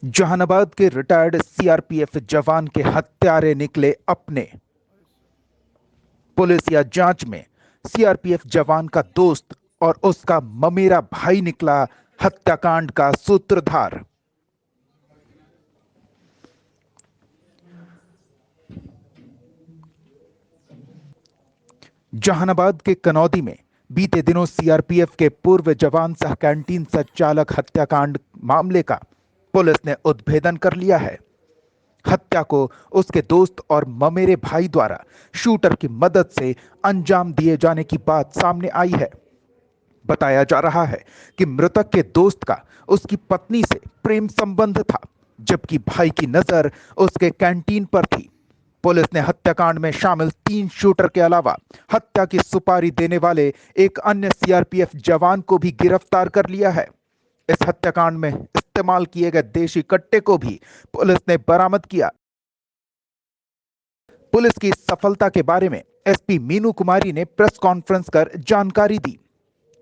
जहानाबाद के retired CRPF जवान के हत्यारे निकले अपने। पुलिस या जांच में सीआरपीएफ जवान का दोस्त और उसका ममेरा भाई निकला हत्याकांड का सूत्रधार। जहानाबाद के कनौदी में बीते दिनों सीआरपीएफ के पूर्व जवान सह कैंटीन संचालक हत्याकांड मामले का पुलिस ने उद्भेदन कर लिया है। हत्या को उसके दोस्त और ममेरे भाई द्वारा शूटर की मदद से अंजाम दिए जाने की बात सामने आई है। बताया जा रहा है कि मृतक के दोस्त का उसकी पत्नी से प्रेम संबंध था, जबकि भाई की नजर उसके कैंटीन पर थी। पुलिस ने हत्याकांड में शामिल 3 शूटर के अलावा हत्या की सुपारी देने वाले एक अन्य सीआरपीएफ जवान को भी गिरफ्तार कर लिया है। इस हत्याकांड में इस्तेमाल किए गए देशी कट्टे को भी पुलिस ने बरामद किया। पुलिस की इस सफलता के बारे में एसपी मीनू कुमारी ने प्रेस कॉन्फ्रेंस कर जानकारी दी।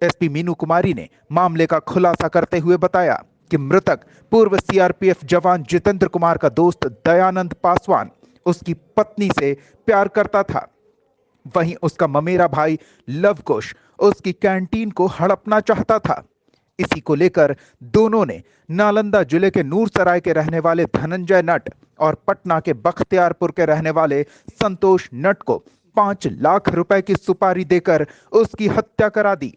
एसपी मीनू कुमारी ने मामले का खुलासा करते हुए बताया कि मृतक पूर्व सीआरपीएफ जवान जितेंद्र कुमार का दोस्त दयानंद पासवान उसकी पत्नी से प्यार करता था। वहीं उसका ममेरा भाई लवकुश उसकी कैंटीन को हड़पना चाहता था। इसी को लेकर दोनों ने नालंदा जिले के नूरसराय के रहने वाले धनंजय नट और पटना के बख्तियारपुर के रहने वाले संतोष नट को 5 लाख रुपए की सुपारी देकर उसकी हत्या करा दी।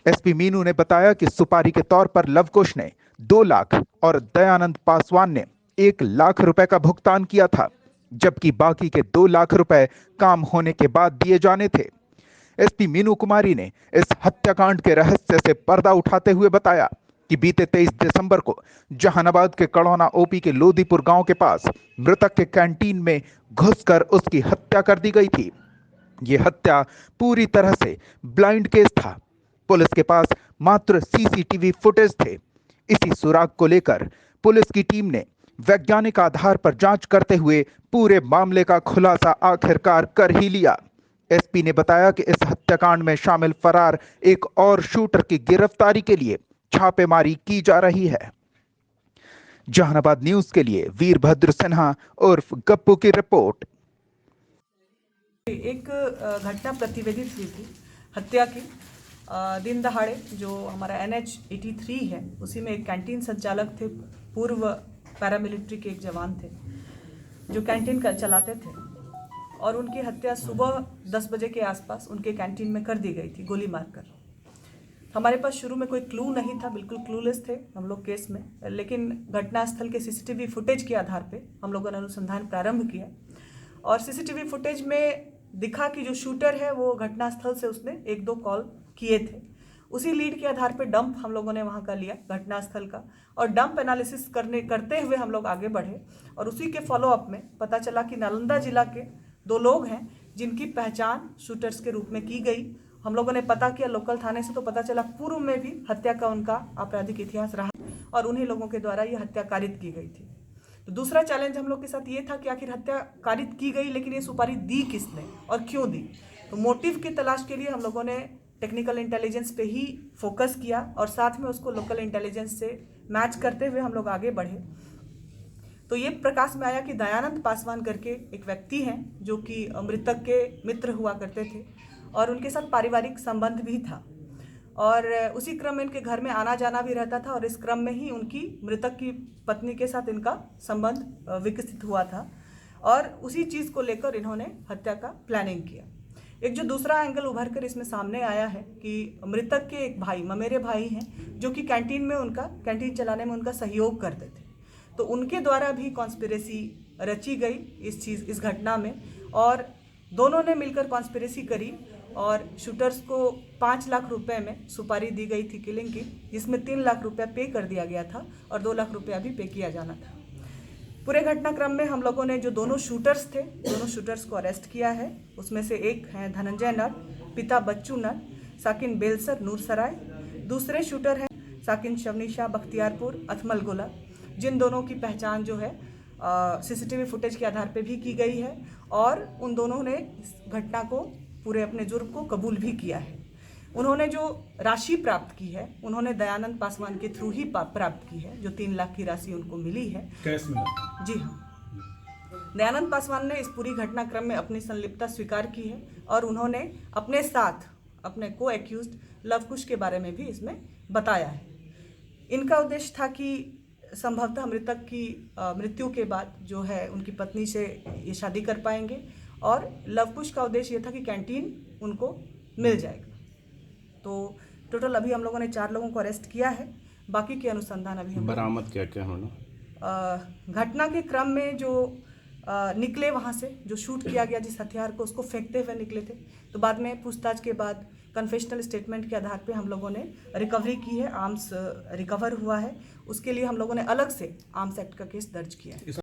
एसपी मीनू ने बताया कि सुपारी के तौर पर लवकुश ने 2 लाख और दयानंद पासवान ने 1 लाख रुपए का भुगतान किया था, जबकि बाकी के 2 लाख रुपए काम होने के बाद दिए जाने थे। एसपी मीनू कुमारी ने इस हत्याकांड के रहस्य से पर्दा उठाते हुए बताया कि बीते 23 दिसंबर को जहानाबाद के कड़ौना ओपी के लोदीपुर गांव के पास मृतक के कैंटीन में घुसकर उसकी हत्या कर दी गई थी। यह हत्या पूरी तरह से ब्लाइंड केस था। पुलिस के पास मात्र सीसीटीवी फुटेज थे। इसी सुराग को लेकर पुलिस की टीम ने वैज्ञानिक आधार पर जांच करते हुए पूरे मामले का खुलासा आखिरकार कर ही लिया। एसपी ने बताया कि इस हत्याकांड में शामिल फरार एक और शूटर की गिरफ्तारी के लिए छापेमारी की जा रही है। जहानाबाद न्यूज के लिए वीरभद्र सिन्हा उर्फ गप्पू की रिपोर्ट। एक घटना प्रतिवेदित हुई थी हत्या की। दिन दहाड़े जो हमारा NH 83 है उसी में एक कैंटीन संचालक थे, पूर्व पैरामिलिट्री के एक जवान थे जो कैंटीन का चलाते थे, और उनकी हत्या सुबह 10 बजे के आसपास उनके कैंटीन में कर दी गई थी गोली मारकर। हमारे पास शुरू में कोई क्लू नहीं था, बिल्कुल क्लूलेस थे हम लोग केस में, लेकिन घटनास्थल के सीसीटीवी फुटेज के आधार पे हम लोगों ने अनुसंधान प्रारंभ किया और सीसीटीवी फुटेज में दिखा कि जो शूटर है वो घटनास्थल से उसने 1-2 कॉल किए थे। उसी लीड के आधार पे डंप हम लोगों ने वहाँ का लिया घटनास्थल का, और डंप एनालिसिस करते हुए हम लोग आगे बढ़े और उसी के फॉलोअप में पता चला कि नालंदा जिला के 2 लोग हैं जिनकी पहचान शूटर्स के रूप में की गई। हम लोगों ने पता किया लोकल थाने से, तो पता चला पूर्व में भी हत्या का उनका आपराधिक इतिहास रहा और उन्हीं लोगों के द्वारा ये हत्या कारित की गई थी। तो दूसरा चैलेंज हम लोग के साथ ये था कि आखिर हत्या कारित की गई, लेकिन ये सुपारी दी किसने और क्यों दी। तो मोटिव की तलाश के लिए हम लोगों ने टेक्निकल इंटेलिजेंस पे ही फोकस किया और साथ में उसको लोकल इंटेलिजेंस से मैच करते हुए हम लोग आगे बढ़े। तो ये प्रकाश में आया कि दयानंद पासवान करके एक व्यक्ति हैं जो कि मृतक के मित्र हुआ करते थे और उनके साथ पारिवारिक संबंध भी था, और उसी क्रम में इनके घर में आना जाना भी रहता था, और इस क्रम में ही उनकी मृतक की पत्नी के साथ इनका संबंध विकसित हुआ था और उसी चीज़ को लेकर इन्होंने हत्या का प्लानिंग किया। एक जो दूसरा एंगल उभर कर इसमें सामने आया है कि मृतक के एक भाई, ममेरे भाई हैं, जो कि कैंटीन चलाने में उनका सहयोग करते थे, तो उनके द्वारा भी कॉन्स्पिरेसी रची गई इस घटना में, और दोनों ने मिलकर कॉन्स्पिरेसी करी और शूटर्स को 5 लाख रुपए में सुपारी दी गई थी किलिंग की, जिसमें 3 लाख रुपया पे कर दिया गया था और 2 लाख रुपया भी पे किया जाना था। पूरे घटनाक्रम में हम लोगों ने जो दोनों शूटर्स थे, दोनों शूटर्स को अरेस्ट किया है। उसमें से एक हैं धनंजय नट, पिता बच्चू नट, साकिन बेलसर नूरसराय। दूसरे शूटर हैं साकिन शवनीशाह बख्तियारपुर अथमल गोला, जिन दोनों की पहचान जो है सीसीटीवी फुटेज के आधार पे भी की गई है और उन दोनों ने इस घटना को, पूरे अपने जुर्म को कबूल भी किया है। उन्होंने जो राशि प्राप्त की है उन्होंने दयानंद पासवान के थ्रू ही प्राप्त की है, जो 3 लाख की राशि उनको मिली है। कैश मिला? जी हाँ। दयानंद पासवान ने इस पूरी घटनाक्रम में अपनी संलिप्तता स्वीकार की है और उन्होंने अपने साथ अपने को एक्यूज्ड लवकुश के बारे में भी इसमें बताया है। इनका उद्देश्य था कि संभवतः मृतक की मृत्यु के बाद जो है उनकी पत्नी से ये शादी कर पाएंगे और लवकुश का उद्देश्य ये था कि कैंटीन उनको मिल जाएगा। तो टोटल अभी हम लोगों ने 4 लोगों को अरेस्ट किया है। बाकी के अनुसंधान अभी हम बरामद क्या क्या होना? घटना के क्रम में जो निकले वहाँ से, जो शूट किया गया जिस हथियार को, उसको फेंकते हुए निकले थे। तो बाद में पूछताछ के बाद कन्फेशनल स्टेटमेंट के आधार पे हम लोगों ने रिकवरी की है, आर्म्स रिकवर हुआ है। उसके लिए हम लोगों ने अलग से आर्म्स एक्ट का केस दर्ज किया है।